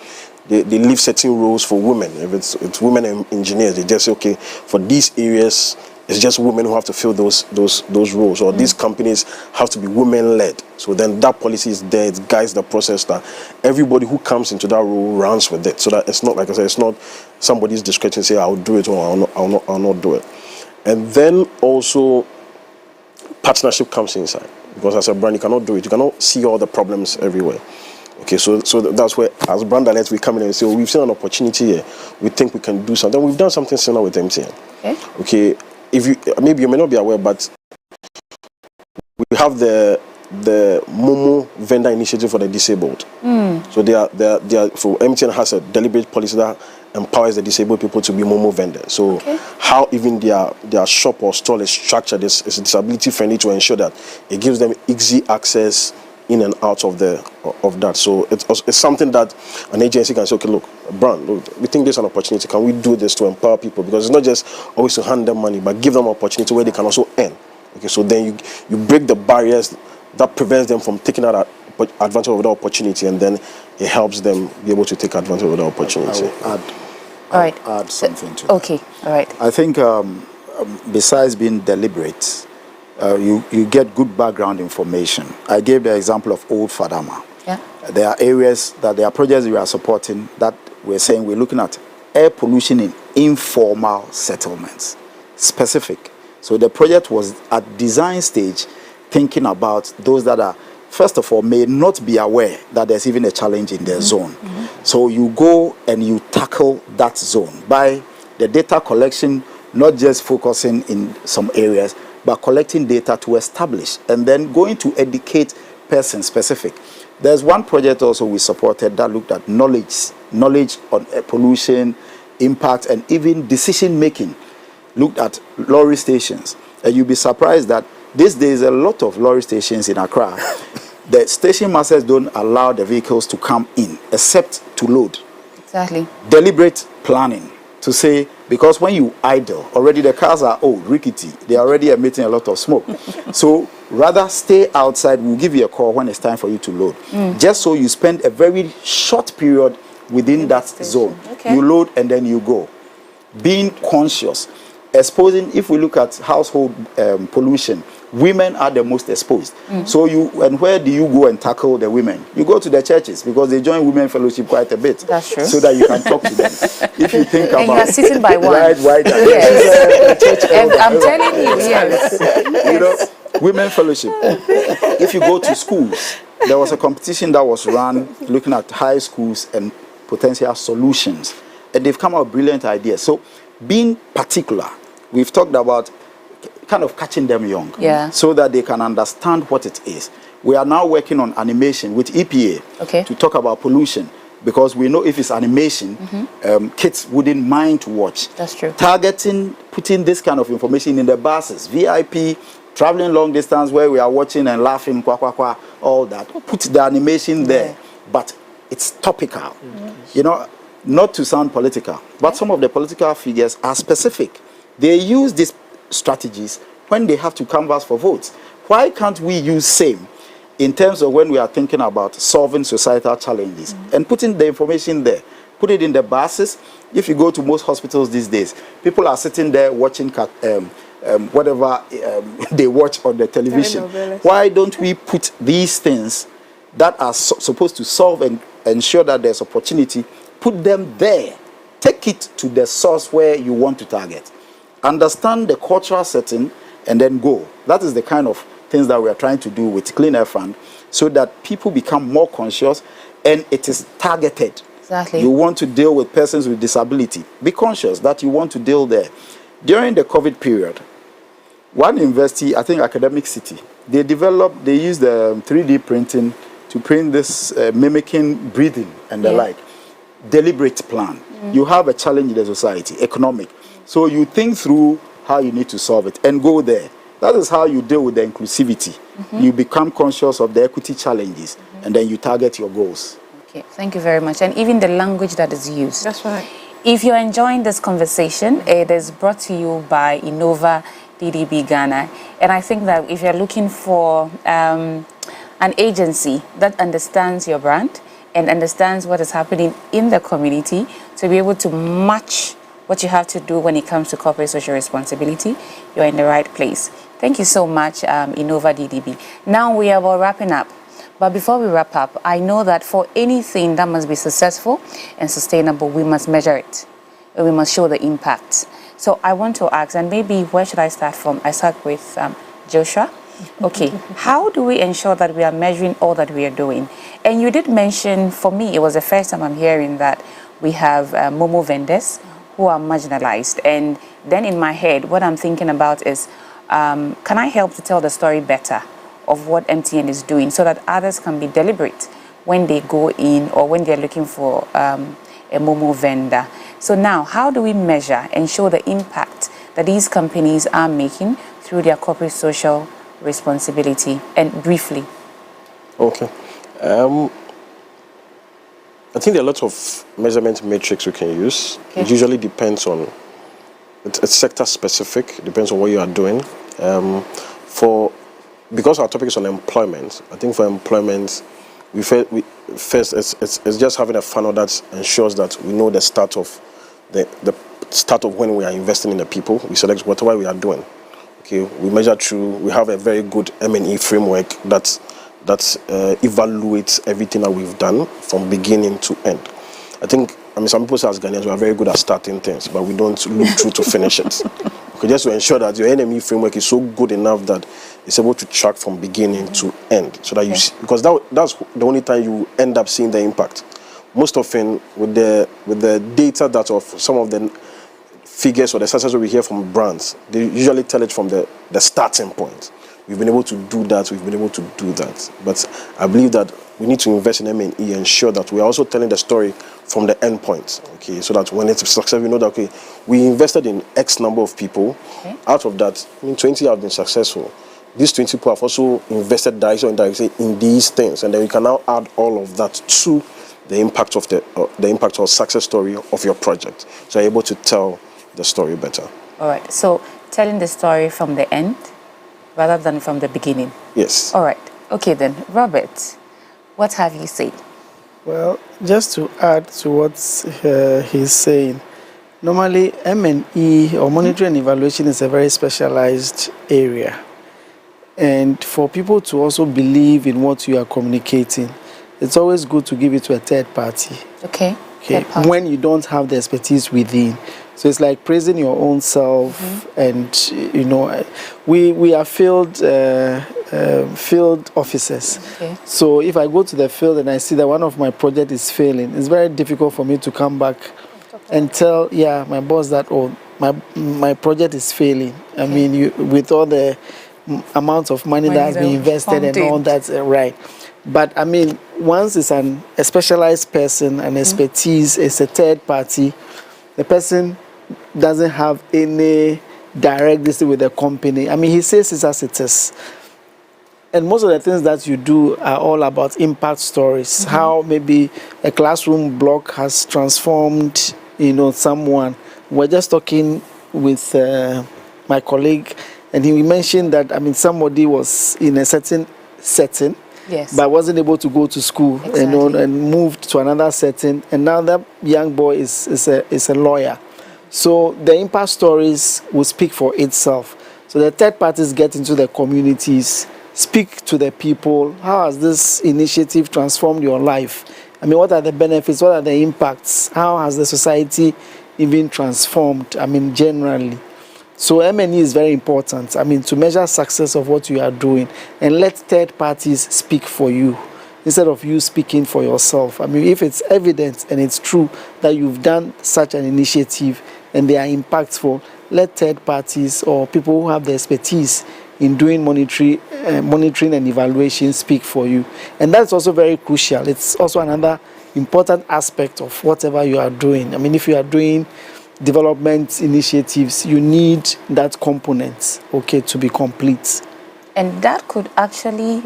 They leave certain roles for women. If it's women and engineers, they just say, okay, for these areas, it's just women who have to fill those roles, or these companies have to be women-led. So then that policy is there, it guides the process that everybody who comes into that role runs with it. So that it's not, like I said, it's not somebody's discretion to say, I'll do it or I'll not do it. And then also, partnership comes inside. Because as a brand, you cannot do it. You cannot see all the problems everywhere. Okay, so that's where, as brand alerts, we come in and say, oh, we've seen an opportunity here. We think we can do something. We've done something similar with MTN. Okay. If you, maybe you may not be aware, but we have the Momo vendor initiative for the disabled. So they are so MTN has a deliberate policy that empowers the disabled people to be Momo vendors. So how even their shop or stall is structured is disability friendly to ensure that it gives them easy access in and out of that. So it's something that an agency can say, okay, look, brand, look, we think there's an opportunity. Can we do this to empower people? Because it's not just always to hand them money, but give them an opportunity where they can also earn. Okay, so then you break the barriers that prevents them from taking advantage of the opportunity, and then it helps them be able to take advantage of the opportunity. I will add something to that. Okay, all right. I think besides being deliberate, you get good background information. I gave the example of Old Fadama. Yeah. There are areas that there are projects we are supporting that we're saying we're looking at air pollution in informal settlements, specific. So the project was at design stage, thinking about those that are, first of all, may not be aware that there's even a challenge in their zone. So you go and you tackle that zone by the data collection, not just focusing in some areas, but collecting data to establish and then going to educate person specific. There's one project also we supported that looked at knowledge on pollution, impact, and even decision making. Looked at lorry stations. And you'll be surprised that these days a lot of lorry stations in Accra, the station masters don't allow the vehicles to come in except to load. Exactly. Deliberate planning to say, because when you idle, already the cars are old, rickety, they're already emitting a lot of smoke. So rather stay outside, we'll give you a call when it's time for you to load. Just so you spend a very short period within that zone. You load and then you go. Being conscious. Exposing, if we look at household pollution, women are the most exposed. So and where do you go and tackle the women? You go to the churches because they join women fellowship quite a bit. That's true. So that you can talk to them. If you think about, and you are sitting by one. Right. Yes. And I'm telling you, yes. You know, women fellowship. If you go to schools, there was a competition that was run looking at high schools and potential solutions, and they've come up with brilliant ideas. So being particular, we've talked about kind of catching them young, so that they can understand what it is. We are now working on animation with EPA to talk about pollution, because we know if it's animation, kids wouldn't mind to watch. That's true. Targeting, putting this kind of information in the buses, VIP, traveling long distance where we are watching and laughing, all that. Put the animation there, but it's topical. You know, not to sound political, but some of the political figures are specific. They use these strategies when they have to canvass for votes. Why can't we use same in terms of when we are thinking about solving societal challenges and putting the information there? Put it in the buses. If you go to most hospitals these days, people are sitting there watching whatever they watch on the television. Why don't we put these things that are supposed to solve and ensure that there's opportunity, put them there. Take it to the source where you want to target. Understand the cultural setting and then go. That is the kind of things that we are trying to do with Clean Air Fund, so that people become more conscious and it is targeted. Exactly. You want to deal with persons with disability. Be conscious that you want to deal there. During the COVID period, one university, I think Academic City, they used 3D printing to print this mimicking breathing and the like. Deliberate plan. You have a challenge in the society, economic. So you think through how you need to solve it and go there. That is how you deal with the inclusivity. You become conscious of the equity challenges and then you target your goals. Okay, thank you very much. And even the language that is used. That's right. If you're enjoying this conversation, it is brought to you by Innova DDB Ghana. And I think that if you're looking for an agency that understands your brand and understands what is happening in the community to be able to match what you have to do when it comes to corporate social responsibility, you're in the right place. Thank you so much, Innova DDB. Now we are about wrapping up. But before we wrap up, I know that for anything that must be successful and sustainable, we must measure it. We must show the impact. So I want to ask, and maybe where should I start from? I start with Joshua. Okay, how do we ensure that we are measuring all that we are doing? And you did mention, for me, it was the first time I'm hearing that we have Momo vendors who are marginalized. And then in my head, what I'm thinking about is, can I help to tell the story better of what MTN is doing so that others can be deliberate when they go in or when they're looking for a Momo vendor? So now, how do we measure and show the impact that these companies are making through their corporate social responsibility? And briefly. Okay. I think there are lots of measurement metrics we can use. Okay. It usually depends on, it's sector specific, depends on what you are doing. Because our topic is on employment, I think for employment, first it's just having a funnel that ensures that we know the start of when we are investing in the people. We select whatever we are doing. Okay, we measure through. We have a very good M&E framework that evaluates everything that we've done from beginning to end. Some people say as Ghanaians we are very good at starting things, but we don't look through to finish it. Okay, just to ensure that your M&E framework is so good enough that it's able to track from beginning to end, so that you see, because that's the only time you end up seeing the impact. Most often with the data that of some of the figures or the success we hear from brands, they usually tell it from the starting point. We've been able to do that, But I believe that we need to invest in M&E and ensure that we are also telling the story from the end point, okay, so that when it's successful, we know that, okay, we invested in X number of people. Okay. Out of that, 20 have been successful. These 20 people have also invested directly or indirectly in these things, and then we can now add all of that to the impact of the impact or success story of your project. So you're able to tell the story better. All right, so telling the story from the end rather than from the beginning. Yes. All right. Okay then, Robert, what have you said? Well, just to add to what he's saying, normally M&E or monitoring and evaluation is a very specialized area. And for people to also believe in what you are communicating, it's always good to give it to a third party. Okay. Third party. When you don't have the expertise within. So it's like praising your own self, and we are field officers. Okay. So if I go to the field and I see that one of my projects is failing, it's very difficult for me to come back and tell my boss that my project is failing. Okay. I mean, with all the amount of money that has been invested and all that, right? But I mean, once it's a specialized person and expertise, it's a third party, the person doesn't have any direct listing with the company. I mean, he says it's as it is. And most of the things that you do are all about impact stories. How maybe a classroom block has transformed, someone. We're just talking with my colleague, and he mentioned that, somebody was in a certain setting, yes, but wasn't able to go to school, exactly, and moved to another setting, and now that young boy is a lawyer. So the impact stories will speak for itself. So the third parties get into the communities, speak to the people. How has this initiative transformed your life? I mean, what are the benefits? What are the impacts? How has the society even transformed? I mean, generally. So M&E is very important. I mean, to measure success of what you are doing and let third parties speak for you instead of you speaking for yourself. I mean, if it's evident and it's true that you've done such an initiative and they are impactful, let third parties or people who have the expertise in doing monitoring and evaluation speak for you. And that's also very crucial. It's also another important aspect of whatever you are doing. I mean, if you are doing development initiatives, you need that component, okay, to be complete. And that could actually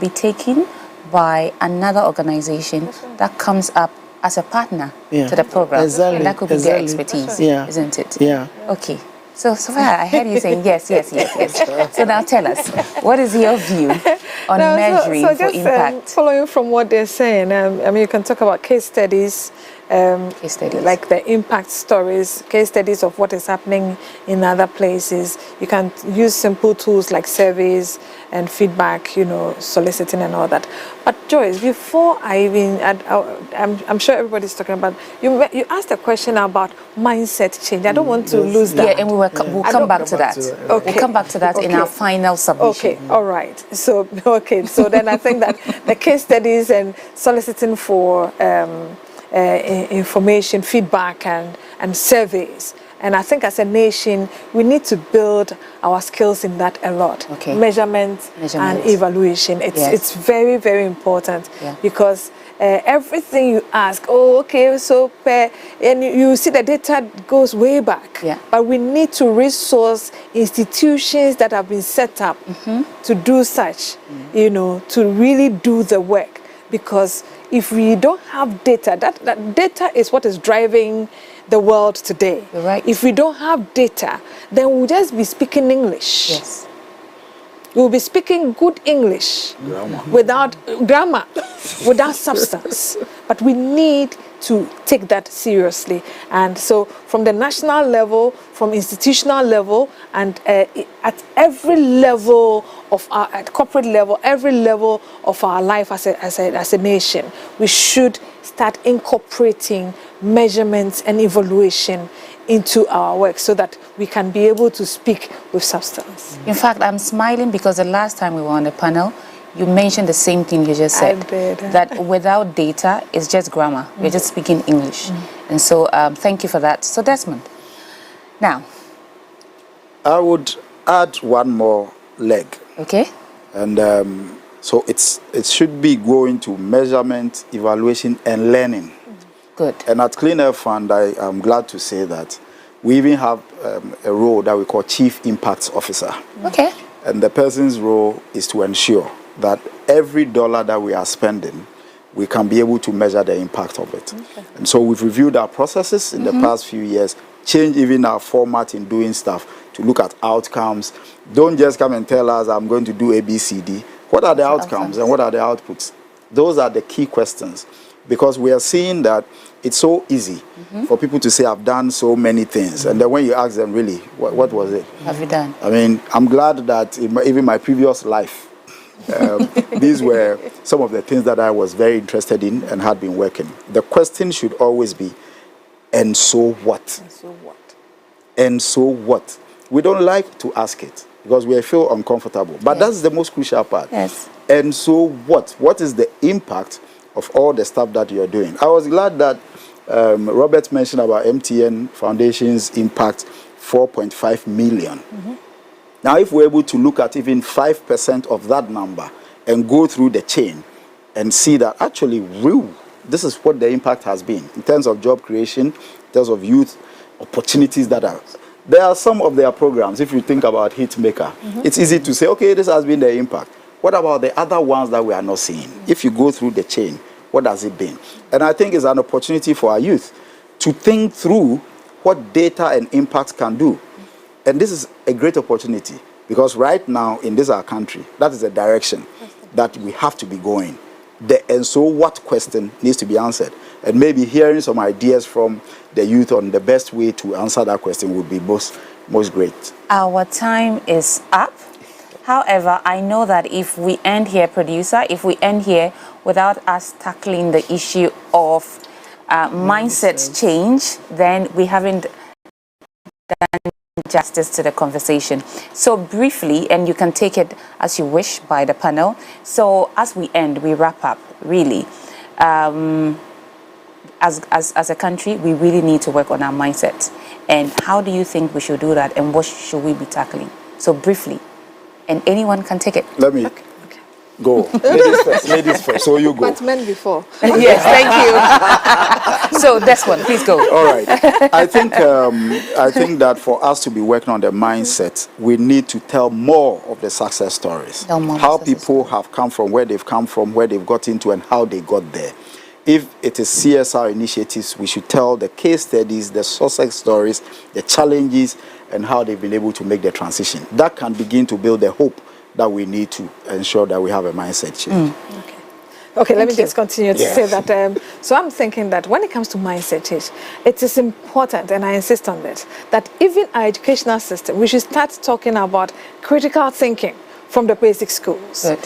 be taken by another organization that comes up as a partner to the program. Exactly. And that could be their expertise, isn't it? Yeah. Okay. So, Sophia, I heard you saying yes. So now tell us, what is your view on measuring for impact? Following from what they're saying, I mean, you can talk about case studies, like the impact stories, case studies of what is happening in other places. You can use simple tools like surveys and feedback, you know, soliciting and all that. But Joyce, before I even, I'm sure everybody's talking about, you asked a question about mindset change. I don't want to lose that. Yeah, and we'll come back to that. Okay. We'll come back to that in our final submission. Okay, all right. So, so then I think that the case studies and soliciting for information, feedback, and surveys. And I think as a nation, we need to build our skills in that a lot. Okay. Measurement and evaluation. It's very, very important because everything you ask, and you see the data goes way back. Yeah. But we need to resource institutions that have been set up to do such, you know, to really do the work. Because if we don't have data, that data is what is driving the world today. You're right. If we don't have data, then we'll just be speaking English. Yes. We'll be speaking good English without grammar, without substance. But we need to take that seriously. And so from the national level, from institutional level, and at every level of our, at corporate level, every level of our life as a nation, we should start incorporating measurements and evaluation into our work so that we can be able to speak with substance. In fact, I'm smiling because the last time we were on the panel, you mentioned the same thing you just said. I did. That without data, it's just grammar. We're just speaking English. And so thank you for that. So Desmond, now. I would add one more leg. Okay. And so it should be going to measurement, evaluation, and learning. Good. And at Clean Air Fund, I am glad to say that we even have a role that we call Chief Impacts Officer. Okay. And the person's role is to ensure that every dollar that we are spending, we can be able to measure the impact of it. Okay. And so we've reviewed our processes in the past few years, changed even our format in doing stuff to look at outcomes. Don't just come and tell us, I'm going to do A, B, C, D. What are the outcomes and what are the outputs? Those are the key questions. Because we are seeing that it's so easy for people to say, I've done so many things. And then when you ask them, really, what was it? Have you done? I mean, I'm glad that even my previous life, these were some of the things that I was very interested in and had been working. The question should always be, and so what? And so what? And so what? We don't like to ask it because we feel uncomfortable. But that's the most crucial part. Yes. And so what? What is the impact of all the stuff that you're doing? I was glad that Robert mentioned about MTN Foundation's impact, 4.5 million. Now, if we're able to look at even 5% of that number and go through the chain and see that actually, this is what the impact has been in terms of job creation, in terms of youth opportunities that are. There are some of their programs, if you think about Hitmaker, it's easy to say, okay, this has been the impact. What about the other ones that we are not seeing? If you go through the chain, what has it been? And I think it's an opportunity for our youth to think through what data and impact can do. And this is a great opportunity because right now in this our country, that is the direction that we have to be going. And so what question needs to be answered? And maybe hearing some ideas from the youth on the best way to answer that question would be most great. Our time is up. However, I know that if we end here, producer, if we end here without us tackling the issue of mindset change, then we haven't done justice to the conversation. So briefly, and you can take it as you wish by the panel. So as we end, we wrap up, really. As a country, we really need to work on our mindset. And how do you think we should do that? And what should we be tackling? So briefly, and anyone can take it. Let me go. Ladies first. Ladies first. So you go. But men before. Yes, thank you. So this one, please go. All right. I think that for us to be working on the mindset, we need to tell more of the success stories. How people have come from, where they've come from, where they've got into, and how they got there. If it is CSR initiatives, we should tell the case studies, the success stories, the challenges, and how they've been able to make the transition. That can begin to build the hope that we need to ensure that we have a mindset change. Okay, let me just continue to say that. So I'm thinking that when it comes to mindset change, it is important, and I insist on this, that even our educational system, we should start talking about critical thinking from the basic schools. Good.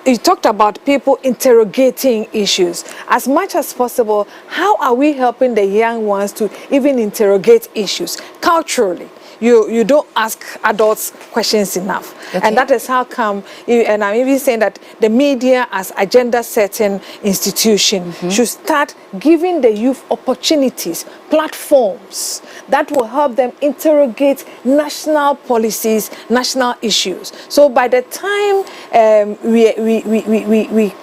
You talked about people interrogating issues. As much as possible, how are we helping the young ones to even interrogate issues culturally? You don't ask adults questions enough. Okay. And that is how come, and I'm even saying that the media as agenda-setting institution should start giving the youth opportunities, platforms that will help them interrogate national policies, national issues. So by the time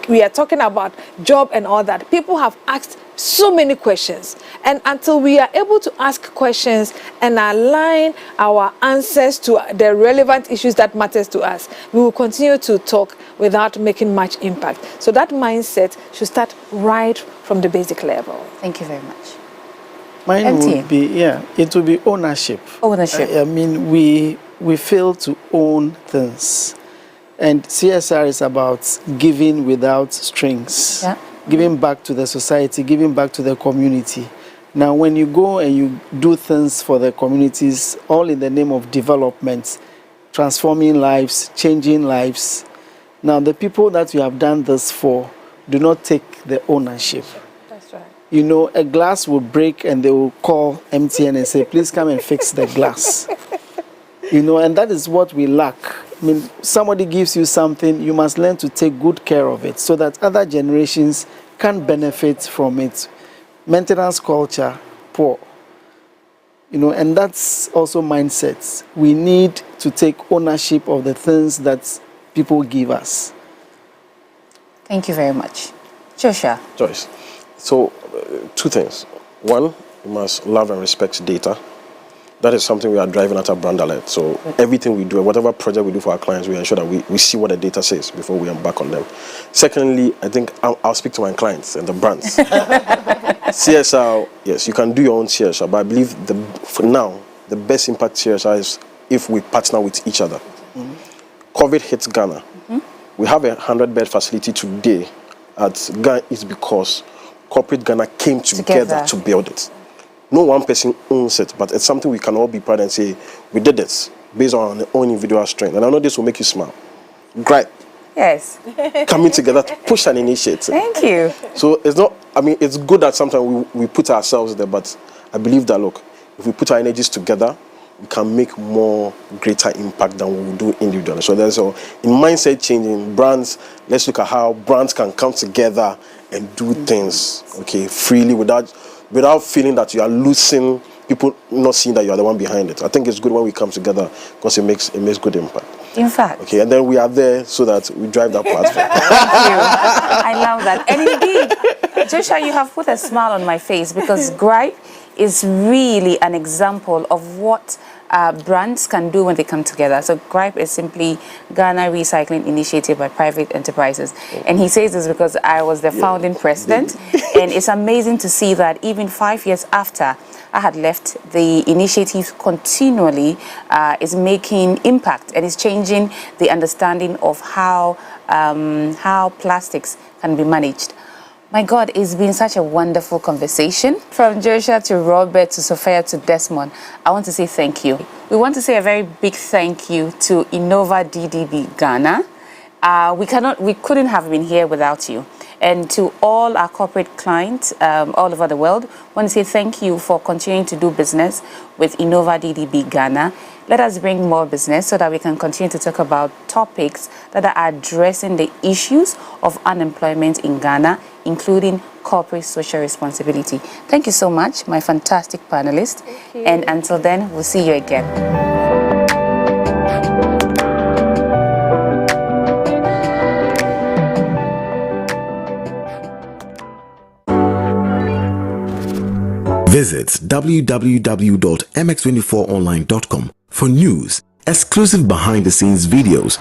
we are talking about job and all that, people have asked so many questions, and until we are able to ask questions and align our answers to the relevant issues that matters to us, we will continue to talk without making much impact. So that mindset should start right from the basic level. Thank you very much. Mine would be, it will be ownership. Ownership. I mean, we fail to own things, and CSR is about giving without strings. Yeah. Giving back to the society, giving back to the community. Now, when you go and you do things for the communities, all in the name of development, transforming lives, changing lives. Now, the people that you have done this for do not take the ownership. That's right. You know, a glass will break and they will call MTN and say, please come and fix the glass. You know, and that is what we lack. I mean, somebody gives you something, you must learn to take good care of it so that other generations can benefit from it. Maintenance culture, poor. You know, and that's also mindsets. We need to take ownership of the things that people give us. Thank you very much. Joshua. Joyce. So, two things. One, we must love and respect data. That is something we are driving at our brand alert. So everything we do, whatever project we do for our clients, we ensure that we see what the data says before we embark on them. Secondly, I think I'll speak to my clients and the brands. CSR, yes, you can do your own CSR, but I believe for now, the best impact CSR is if we partner with each other. COVID hits Ghana. We have a 100-bed facility today at Ghana is because corporate Ghana came together to build it. No one person owns it, but it's something we can all be proud and say, we did this based on our own individual strength. And I know this will make you smile. Great. Yes. Coming together to push an initiative. Thank you. So it's not, I mean, it's good that sometimes we put ourselves there, but I believe that, look, if we put our energies together, we can make more greater impact than we will do individually. So there's in mindset changing brands, let's look at how brands can come together and do things, okay, freely without feeling that you are losing, people not seeing that you are the one behind it. I think it's good when we come together because it makes good impact. In fact. Okay, and then we are there so that we drive that platform. Thank you. I love that. And indeed, Joshua, you have put a smile on my face because Gripe is really an example of what brands can do when they come together. So Gripe is simply Ghana Recycling Initiative by Private Enterprises. And he says this because I was the founding president. And it's amazing to see that even 5 years after I had left, the initiative continually is making impact and is changing the understanding of how plastics can be managed. My God, it's been such a wonderful conversation. From Joshua to Robert to Sophia to Desmond, I want to say thank you. We want to say a very big thank you to Innova DDB Ghana. We couldn't have been here without you. And to all our corporate clients all over the world, I want to say thank you for continuing to do business with Innova DDB Ghana. Let us bring more business so that we can continue to talk about topics that are addressing the issues of unemployment in Ghana, including corporate social responsibility. Thank you so much, my fantastic panelists. And until then, we'll see you again. Visit www.mx24online.com for news, exclusive behind-the-scenes videos,